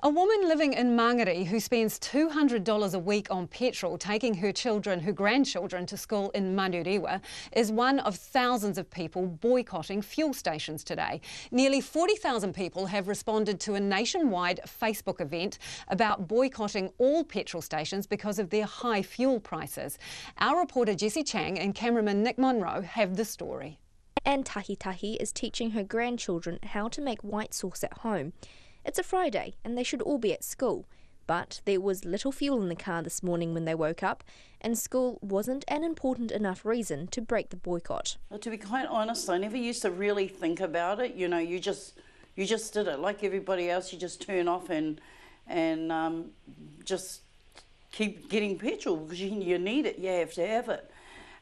A woman living in Mangere who spends $200 a week on petrol taking her grandchildren to school in Manurewa is one of thousands of people boycotting fuel stations today. Nearly 40,000 people have responded to a nationwide Facebook event about boycotting all petrol stations because of their high fuel prices. Our reporter Jessie Chang and cameraman Nick Monroe have the story. And Tahi is teaching her grandchildren how to make white sauce at home. It's a Friday and they should all be at school, but there was little fuel in the car this morning when they woke up, and school wasn't an important enough reason to break the boycott. Well, to be quite honest, I never used to really think about it. You know, you just did it like everybody else. You just turn off and just keep getting petrol because you need it. You have to have it.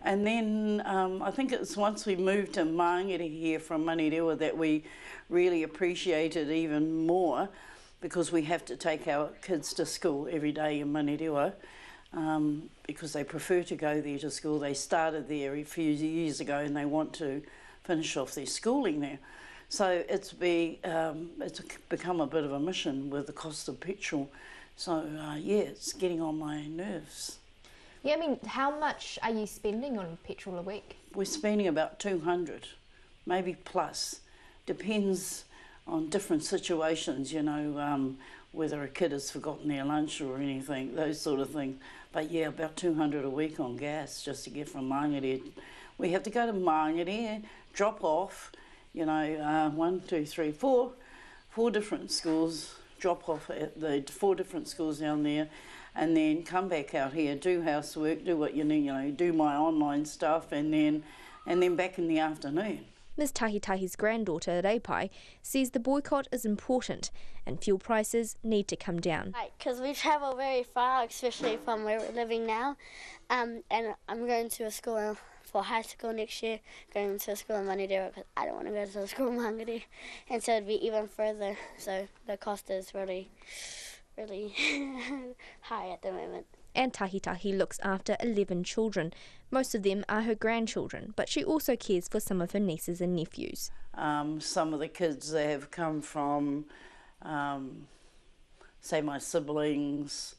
And then I think it's once we moved to Mangere here from Manurewa that we really appreciate it even more, because we have to take our kids to school every day in Manurewa because they prefer to go there to school. They started there a few years ago and they want to finish off their schooling there. So it's become a bit of a mission with the cost of petrol. So yeah, it's getting on my nerves. Yeah, I mean, how much are you spending on petrol a week? We're spending about 200, maybe plus. Depends on different situations, you know, whether a kid has forgotten their lunch or anything, those sort of things. But yeah, about 200 a week on gas just to get from Mangere. We have to go to Mangere, drop off, you know, 1, 2, 3, 4 different schools, drop off at the 4 different schools down there, and then come back out here, do housework, do what you need, you know, do my online stuff, and then back in the afternoon. Ms Tahi's granddaughter, Reipai, says the boycott is important and fuel prices need to come down. Because we travel very far, especially from where we're living now, and I'm going to a school for high school next year, going to a school in Manurewa because I don't want to go to a school in Mangere, and so it'd be even further, so the cost is really high at the moment. And Tahi looks after 11 children. Most of them are her grandchildren, but she also cares for some of her nieces and nephews. Some of the kids that have come from, say, my siblings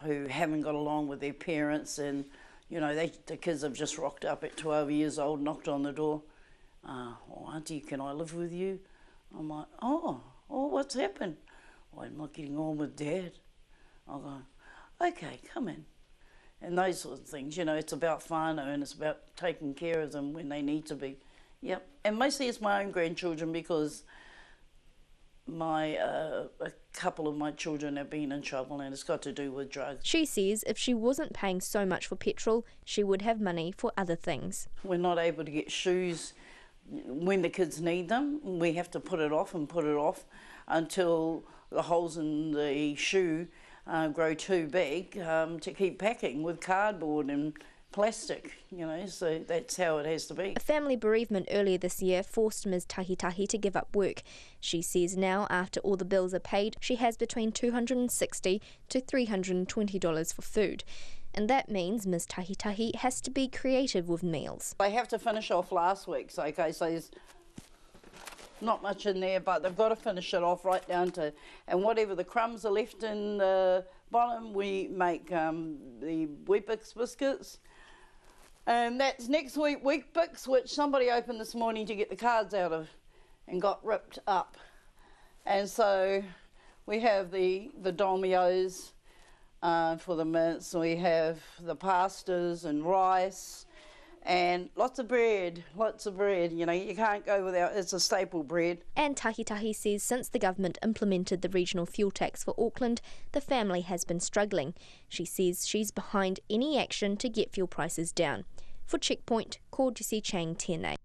who haven't got along with their parents, and, you know, the kids have just rocked up at 12 years old, knocked on the door. Oh, Auntie, can I live with you? I'm like, oh, what's happened? Well, I'm not getting on with Dad. I'll go, okay, come in. And those sort of things, you know, it's about whānau and it's about taking care of them when they need to be. Yep, and mostly it's my own grandchildren because a couple of my children have been in trouble and it's got to do with drugs. She says if she wasn't paying so much for petrol, she would have money for other things. We're not able to get shoes when the kids need them. We have to put it off until the holes in the shoe grow too big to keep packing with cardboard and plastic, you know, so that's how it has to be. A family bereavement earlier this year forced Ms Tahi to give up work. She says now, after all the bills are paid, she has between $260 to $320 for food. And that means Ms Tahi has to be creative with meals. They have to finish off last week's, okay, so there's not much in there, but they've got to finish it off right down to, and whatever the crumbs are left in the bottom, we make the Weet-Bix biscuits. And that's next week, Weet-Bix, which somebody opened this morning to get the cards out of and got ripped up. And so we have the dolmios for the mince, we have the pastas and rice, and lots of bread, you know, you can't go without, it's a staple bread. And Tahi says since the government implemented the regional fuel tax for Auckland, the family has been struggling. She says she's behind any action to get fuel prices down. For Checkpoint, call Jessie Chang, tēnei.